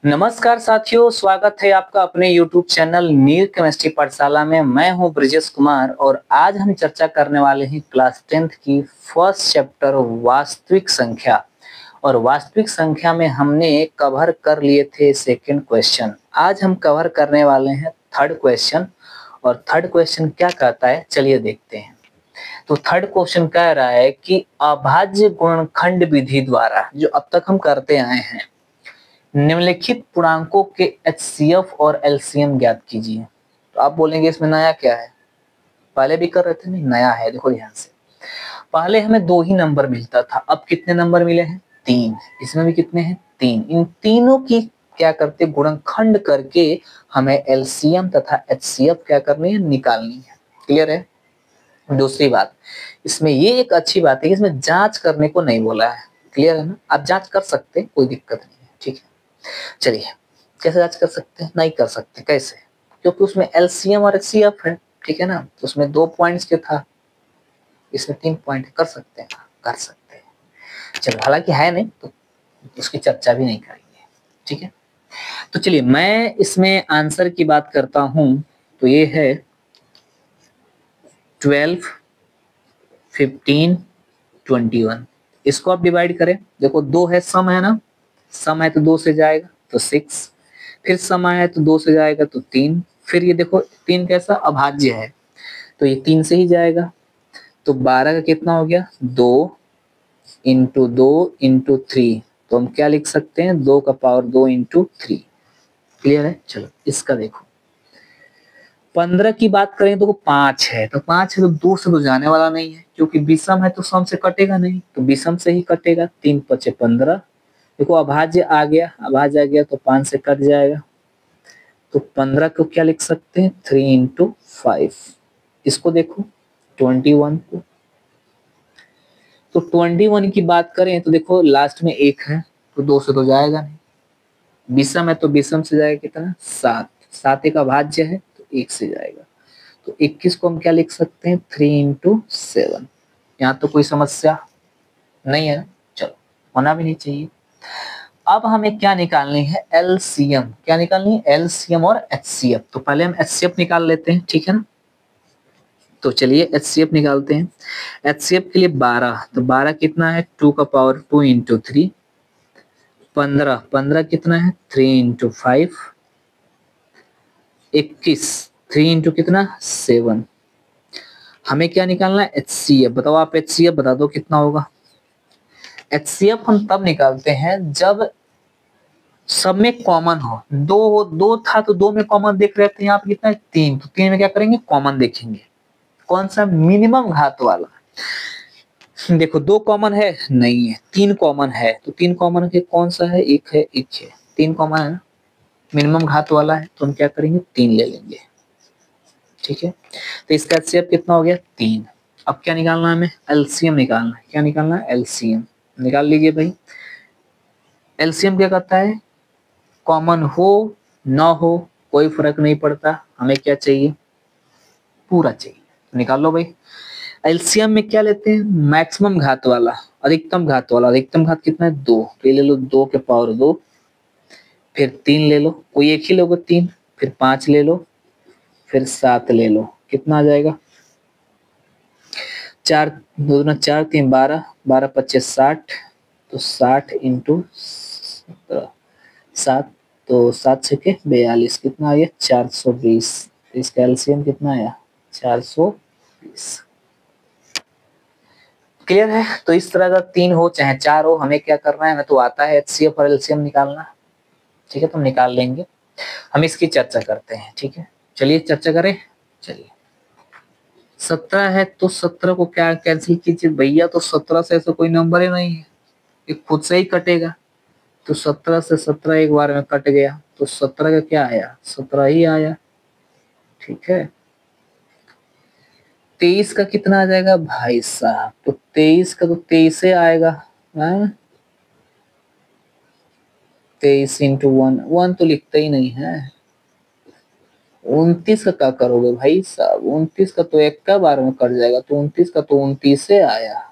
नमस्कार साथियों, स्वागत है आपका अपने YouTube चैनल नीट केमिस्ट्री पाठशाला में। मैं हूं ब्रिजेश कुमार और आज हम चर्चा करने वाले हैं क्लास 10th की फर्स्ट चैप्टर वास्तविक संख्या। और वास्तविक संख्या में हमने कवर कर लिए थे सेकंड क्वेश्चन। आज हम कवर करने वाले हैं थर्ड क्वेश्चन। और थर्ड क्वेश्चन क्या कहता है, चलिए देखते हैं। तो थर्ड क्वेश्चन कह रहा है कि अभाज्य गुणनखंड विधि द्वारा, जो अब तक हम करते आए हैं, निम्नलिखित पूर्णांकों के HCF और LCM ज्ञात कीजिए। तो आप बोलेंगे इसमें नया क्या है, पहले भी कर रहे थे। नहीं, नया है। देखो ध्यान से, पहले हमें 2 ही नंबर मिलता था, अब कितने नंबर मिले हैं? 3। इसमें भी कितने हैं? 3। इन तीनों की क्या करते, गुणनखंड करके हमें LCM तथा HCF क्या करनी है, निकालनी है। क्लियर है? दूसरी बात, इसमें ये एक अच्छी बात है कि इसमें जांच करने को नहीं बोला है। क्लियर है ना? आप जांच कर सकते हैं, कोई दिक्कत नहीं है। ठीक है, चलिए कैसे जांच कर सकते हैं? नहीं कर सकते। कैसे? क्योंकि उसमें LCM और HCF है। ठीक है ना? तो उसमें 2 पॉइंट्स के था, इसमें 3 पॉइंट। कर सकते हैं? कर सकते हैं। चलो, हालांकि है नहीं तो उसकी चर्चा भी नहीं करेंगे। ठीक है, तो चलिए मैं इसमें आंसर की बात करता हूं। तो ये है 12, 15, 21। इसको आप डिवाइड करें। देखो 2 है, सम है ना, सम है तो 2 से जाएगा तो 6, फिर सम आया है तो 2 से जाएगा तो 3, फिर ये देखो 3 कैसा अभाज्य है तो ये 3 से ही जाएगा। तो 12 का कितना हो गया? 2 इंटू 2 इंटू 3। तो हम क्या लिख सकते हैं? 2 का पावर 2 इंटू 3। क्लियर है? चलो इसका देखो, 15 की बात करें तो 5 है, तो 5 है तो 2 से तो जाने वाला नहीं है, क्योंकि विषम है तो सम से कटेगा नहीं, तो विषम से ही कटेगा। 3 पचे 15। देखो अभाज्य आ गया, अभाज्य आ गया तो 5 से कट जाएगा। तो 15 को क्या लिख सकते हैं? 3 इंटू 5। इसको देखो 21 को, तो 21 की बात करें तो देखो लास्ट में 1 है तो 2 से तो जाएगा नहीं। विषम है तो विषम से जाएगा कितना? 7। 7 एक अभाज्य है तो 1 से जाएगा। तो 21 को हम क्या लिख सकते हैं? 3 इंटू 7। यहाँ तो कोई समस्या नहीं है। चलो, होना भी नहीं चाहिए। अब हमें क्या निकालनी है? LCM। क्या निकालनी है? LCM और HCF। तो पहले हम HCF निकाल लेते हैं। ठीक है ना? तो चलिए HCF निकालते हैं। HCF के लिए 12, तो 12 कितना है? 2 का पावर 2 इंटू 3। 15, 15 कितना है? 3 इंटू 5। 21, 3 इंटू कितना? 7। हमें क्या निकालना है? HCF। बताओ आप, HCF बता दो कितना होगा? HCF हम तब निकालते हैं जब सब में कॉमन हो। 2 था तो 2 में कॉमन देख रहे थे, यहाँ पे कितना है? 3। तो 3 में क्या करेंगे? कॉमन देखेंगे। कौन सा? मिनिमम घात वाला। देखो 2 कॉमन है? नहीं है। 3 कॉमन है, तो 3 कॉमन के कौन सा है? 1 है, 1 है। 3 कॉमन है ना, मिनिमम घात वाला है, तो हम क्या करेंगे? 3 ले लेंगे। ठीक है, तो इसका HCF कितना हो गया? 3। अब क्या निकालना है हमें? LCM निकालना है। क्या निकालना है? LCM निकाल लीजिए भाई। LCM क्या करता है? कॉमन हो ना हो कोई फर्क नहीं पड़ता, हमें क्या चाहिए? पूरा चाहिए। निकाल लो भाई। एलसीएम में क्या लेते हैं? मैक्सिमम घात वाला, अधिकतम घात वाला। अधिकतम घात कितना है? 2। तो ये ले लो 2 के पावर 2, फिर 3 ले लो, कोई एक ही लोगे 3, फिर 5 ले लो, फिर 7 ले लो। कितना आ जाएगा? 4 2 दूना 4 3 12, 12 पच्चीस 60। तो 60 इंटू 7, तो 7 छके 42। कितना आ गया? 420। इसका एलसीएम कितना आया? 420। क्लियर है? तो इस तरह का 3 हो चाहे 4 हो, हमें क्या करना है? हमें तो आता है HCF और LCM निकालना। ठीक है, तो हम निकाल लेंगे। हम इसकी चर्चा करते हैं। ठीक है, चलिए चर्चा करें। चलिए 17 है तो 17 को क्या कैंसिल कीजिए भैया, तो 17 से ऐसा कोई नंबर ही नहीं है, ये खुद से ही कटेगा। तो 17 से 17 एक बार में कट गया, तो 17 का क्या आया? 17 ही आया। ठीक है, 23 का कितना आ जाएगा भाई साहब? तो 23 का तो 23 से आएगा। 23 इंटू 1, 1 तो लिखता ही नहीं है। 29 का क्या करोगे भाई साहब? 29 का तो एक का बार में कट जाएगा, तो 29 का तो 29 से आया।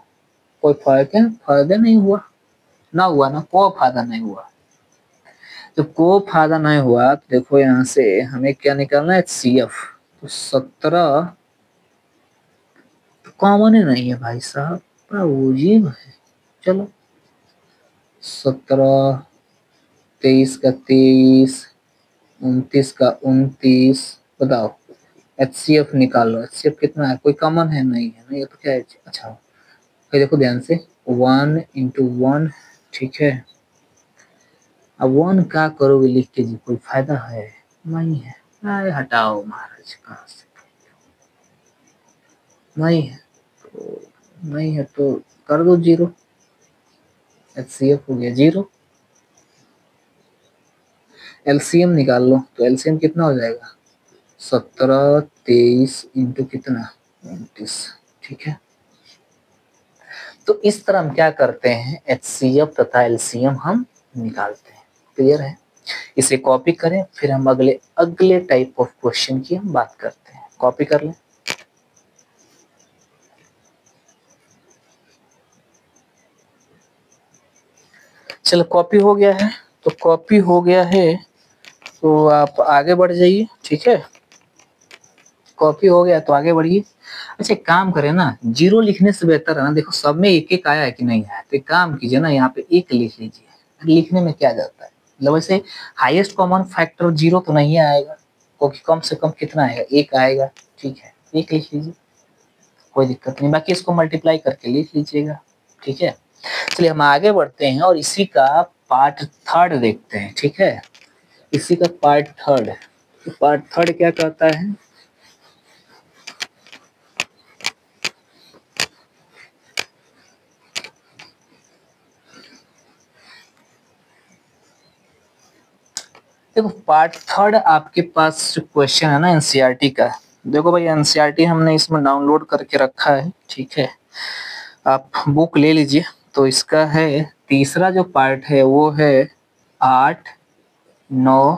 कोई फर्क है? फायदा नहीं हुआ ना, हुआ ना, कोई फायदा नहीं हुआ। तो को फायदा नहीं हुआ तो देखो यहाँ से हमें क्या निकालना है, HCF। तो 17 कॉमन ही नहीं है भाई साहब, बड़ा अजीब है। चलो 17, 23 का 23, 29 का 29, बताओ HCF निकालो। HCF कितना है, कोई कॉमन है नहीं है, नहीं तो क्या है। अच्छा फिर देखो ध्यान से, 1 into 1, ठीक है। अब 1 क्या करोगे लिख के जी, कोई फायदा है नहीं है। अरे हटाओ महाराज, कहाँ से नहीं है, तो नहीं है तो कर दो 0। HCF हो गया 0। LCM निकाल लो, तो LCM कितना हो जाएगा, 17, 23 इंटू कितना, 29, ठीक है। तो इस तरह हम क्या करते हैं, HCF तथा LCM हम निकालते हैं। क्लियर है। इसे कॉपी करें, फिर हम अगले अगले टाइप ऑफ क्वेश्चन की हम बात करते हैं। कॉपी कर लें। चलो कॉपी हो गया है, तो कॉपी हो गया है तो आप आगे बढ़ जाइए, ठीक है। कॉपी हो गया तो आगे बढ़िए। अच्छा एक काम करें ना, 0 लिखने से बेहतर है ना, देखो सब में एक एक आया है कि नहीं आया, तो एक काम कीजिए ना, यहाँ पे 1 लिख लीजिए। लिखने में क्या जाता है, मतलब वैसे हाईएस्ट कॉमन फैक्टर 0 तो नहीं आएगा, क्योंकि कम से कम कितना आएगा, 1 आएगा, ठीक है। 1 लिख लीजिए, कोई दिक्कत नहीं। बाकी इसको मल्टीप्लाई करके लिख लीजिएगा, ठीक है। चलिए हम आगे बढ़ते हैं और इसी का पार्ट थर्ड देखते हैं, ठीक है। इसी का पार्ट थर्ड, पार्ट थर्ड क्या कहता है, देखो पार्ट थर्ड आपके पास जो क्वेश्चन है ना एनसीईआरटी का, देखो भाई एनसीईआरटी हमने इसमें डाउनलोड करके रखा है, ठीक है। आप बुक ले लीजिए। तो इसका है तीसरा जो पार्ट है वो है 8, 9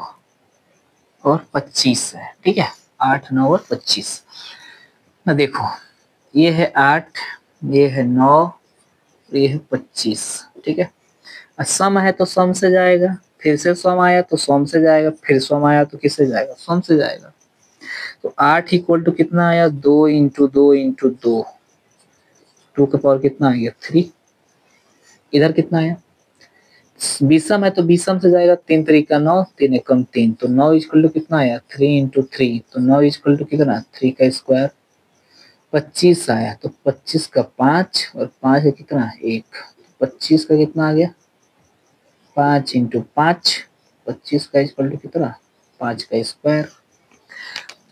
और 25 है, ठीक है। 8, 9 और 25 ना, देखो ये है 8, ये है 9, ये है 25, ठीक है। सम है तो सम से जाएगा, फिर से सम आया तो सम से जाएगा, फिर सम आया तो किससे जाएगा, सम से जाएगा। तो 8 इक्वल टू कितना आया, 2 इंटू 2 इंटू 2, 2 का पावर कितना आ गया 3। इधर कितना आया, बीसम है तो बीसम से जाएगा, 3 तरीका 9, 3 एकम 3, तो 9 इक्वल टू कितना आया 3 इंटू 3, तो 9 इक्वल टू कितना 3 का स्क्वायर। 25 आया तो 25 का 5 और 5 का कितना 1, 25 का कितना आ गया 5 इंटू 5, 25 का इक्वल टू कितना 5 का स्क्वायर।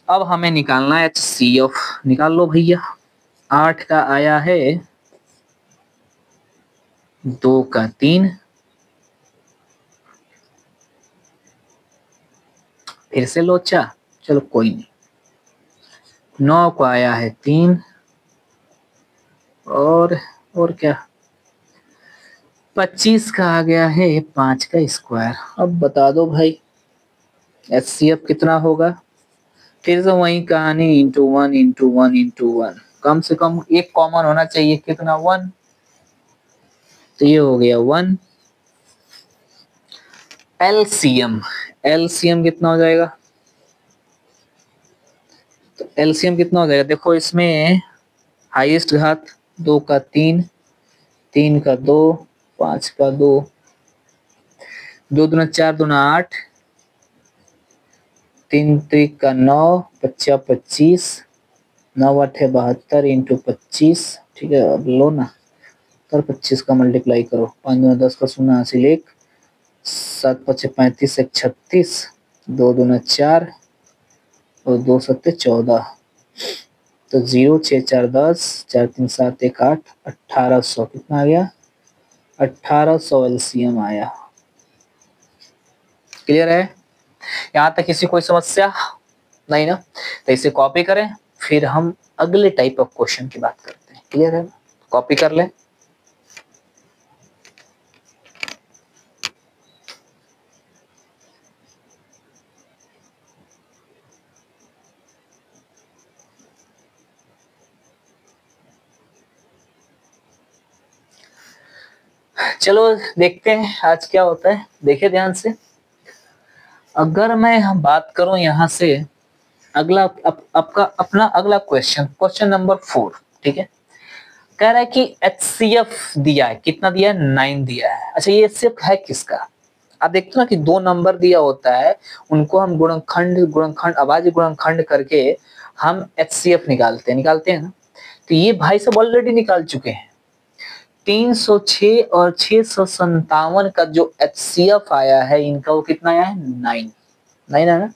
अब हमें निकालना है HCF, निकाल लो भैया। 8 का आया है 2 का 3, फिर से लोचा, चलो कोई नहीं। 9 को आया है 3 और क्या, 25 का आ गया है 5 का स्क्वायर। अब बता दो भाई HCF कितना होगा। फिर से वही कहानी, इंटू 1 इंटू 1 इंटू 1, कम से कम एक कॉमन होना चाहिए, कितना 1, तो ये हो गया 1। LCM कितना हो जाएगा, तो LCM कितना हो जाएगा, देखो इसमें हाईएस्ट घात 2 का 3, 3 का 2, 5 का 2, 2 दूना 4, दूना 8, 3 त्रिक का 9, 5 25, 9 8 72 इंटू 25, ठीक है। अब लो ना, और 25 का मल्टीप्लाई करो, 5 दूना 10 का 0 1, 7 5 35, 1 36, 2 दूना 4 और 2 7 14, तो 0 6 4 10, 4 3 7 1 8, 1800 कितना आ गया, 1800 LCM आया। क्लियर है, यहाँ तक किसी कोई समस्या नहीं ना, तो इसे कॉपी करें, फिर हम अगले टाइप ऑफ क्वेश्चन की बात करते हैं। क्लियर है, कॉपी कर लें। चलो देखते हैं आज क्या होता है, देखिए ध्यान से। अगर मैं हम बात करूं यहाँ से अगला आपका अपना अगला क्वेश्चन नंबर 4, ठीक है। कह रहा है कि HCF दिया है, कितना दिया है, 9 दिया है। अच्छा ये HCF है किसका? आप देखते हो ना कि 2 नंबर दिया होता है, उनको हम गुणनखंड अभाज्य गुणनखंड करके हम HCF निकालते हैं ना। तो ये भाई सब ऑलरेडी निकाल चुके हैं। 306 और 657 का जो HCF आया है इनका, वो कितना आया है, 9 है ना।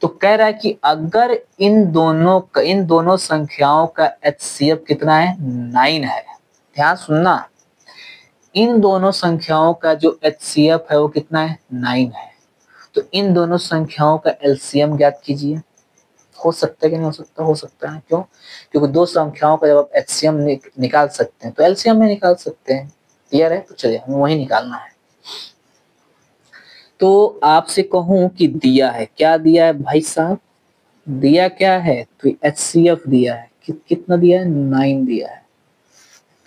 तो कह रहा है कि अगर इन दोनों संख्याओं का HCF कितना है, 9 है। ध्यान सुनना, इन दोनों संख्याओं का जो HCF है वो कितना है, 9 है। तो इन दोनों संख्याओं का LCM ज्ञात कीजिए। हो सकता है कि नहीं हो सकता? हो सकता है। क्यों? क्योंकि दो संख्याओं का जब आप HCM निकाल सकते हैं तो LCM में निकाल सकते हैं। क्लियर है? तो चलिए हमें वही निकालना है। तो आपसे कहूं कि दिया है, क्या दिया है भाई साहब, दिया क्या है, तो HCF दिया है। कितना दिया है, 9 दिया है।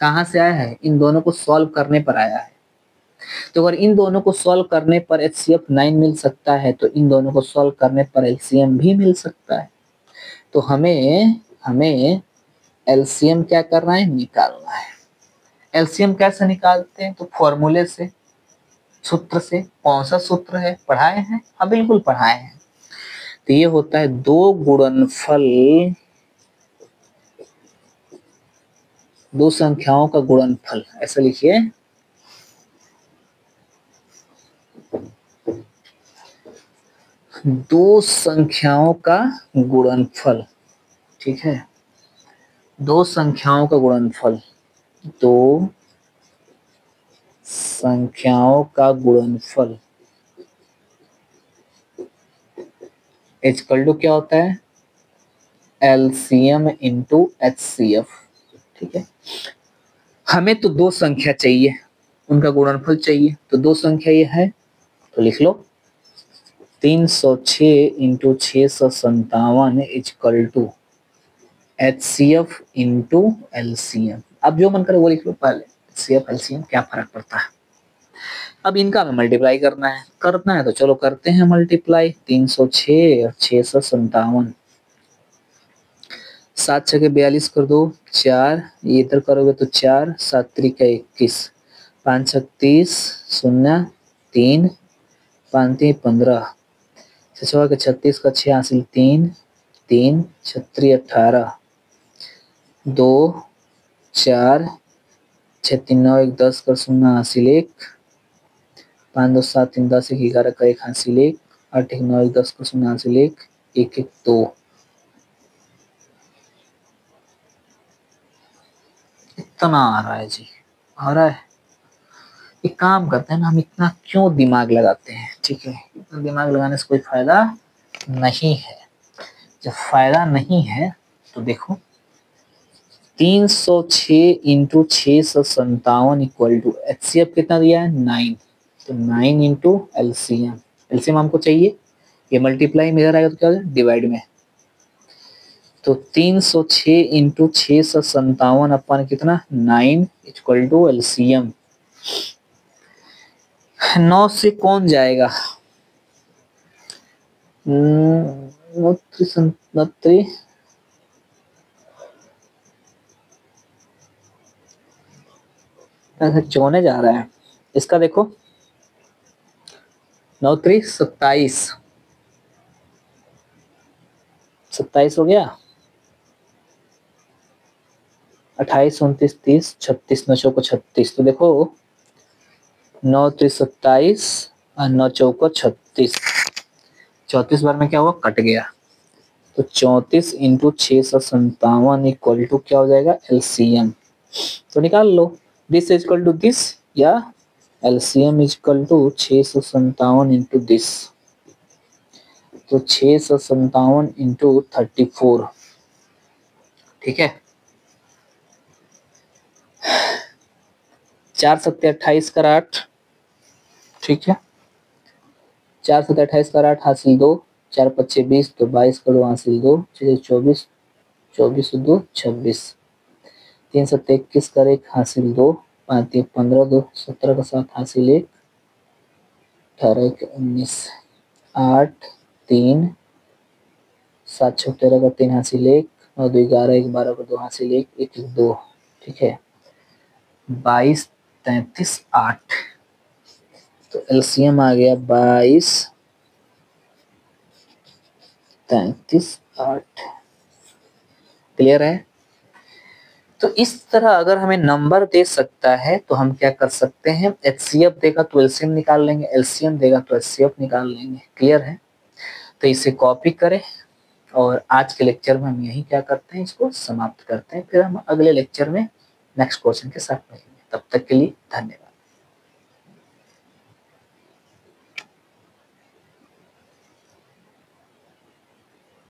कहां से आया है, इन दोनों को सॉल्व करने पर आया है। तो अगर इन दोनों को सॉल्व करने पर HCF 9 मिल सकता है तो इन दोनों को सॉल्व करने पर LCM भी मिल सकता है। तो हमें LCM क्या करना है, निकालना है। LCM कैसे निकालते हैं, तो फॉर्मूले से, सूत्र से। कौन सा सूत्र है, पढ़ाए हैं? हाँ बिल्कुल पढ़ाए हैं। तो ये होता है दो संख्याओं का गुणनफल। ऐसा लिखिए, दो संख्याओं का गुणनफल। ठीक है, दो संख्याओं का गुणनफल, दो संख्याओं का गुणनफल इक्वल टू क्या होता है, LCM इंटू HCF। ठीक है, हमें तो दो संख्या चाहिए, उनका गुणनफल चाहिए। तो दो संख्या ये है, तो लिख लो 306 into 657 equal to HCF into LCM। अब जो मन करे वो लिख लो पहले, HCF LCM क्या फर्क पड़ता है। अब इनका हमें मल्टीप्लाई करना है तो चलो करते हैं मल्टीप्लाई। 306 और 657, 7 छके 42 कर दो, 4 ये इधर करोगे तो 4, 7 त्रिका 21, 5 36 0 3, 5 3 15, 6 के 36 का 6 हासिल 3, 3 छत्री 18, 2 4 6 3 9 1 10 कर 0 हासिल 1, 5 2 7 3 10 1 11 का 1 हासिल 1, 8 1 9 1 10 का 0 हासिल 1, 1 1 2। इतना आ रहा है जी, आ रहा है। एक काम करते हैं ना, हम इतना क्यों दिमाग लगाते हैं, ठीक है, इतना दिमाग लगाने से कोई फायदा नहीं है। जब फायदा नहीं है तो देखो 306 इंटू 657 इक्वल टू HCF कितना दिया है, 9। तो 9 इंटू LCM हमको चाहिए। ये मल्टीप्लाई में इधर आएगा तो क्या हो जाएगा, डिवाइड में। तो 306 इंटू 657 अपन कितना, 9 इक्वल टू LCM। 9 से कौन जाएगा, 29 चौने जा रहा है। इसका देखो 9 3 27, 27 हो गया, 28 29 30 36 9 चौको 36। तो देखो 9 3 27 और 9 चौको 36, 34 बार में क्या हुआ, कट गया। तो 34 इंटू 657 इक्वल टू क्या हो जाएगा, LCM। तो निकाल लो, this is equal to this या LCM is equal to 657 into this. तो 657 इंटू 34। ठीक है, 4 सत्ते 28 कर 8। ठीक है, 4 सत्ते 28 कर 8 हासिल 2, 4 पच्चे 20 तो 22 करो हासिल 2, 24 24 2 26, 3 सत्ते 21 कर 1 हासिल 2, 5 3 15 2 17 का 7 हासिल 1, 18 1 19। 8 3 7 6 13 का 3 हासिल 1 और 2 11 1 12 का 2 हासिल 1 1 1 2। ठीक है, 22 33 8। तो एलसीएम आ गया 22 33 8। क्लियर है? तो इस तरह अगर हमें नंबर दे सकता है तो हम क्या कर सकते हैं, एचसीएफ देगा तो एलसीएम निकाल लेंगे, एलसीएम देगा तो एचसीएफ निकाल लेंगे। क्लियर है? तो इसे कॉपी करें और आज के लेक्चर में हम यही क्या करते हैं, इसको समाप्त करते हैं। फिर हम अगले लेक्चर में नेक्स्ट क्वेश्चन के साथ मिलेंगे। तब तक के लिए धन्यवाद।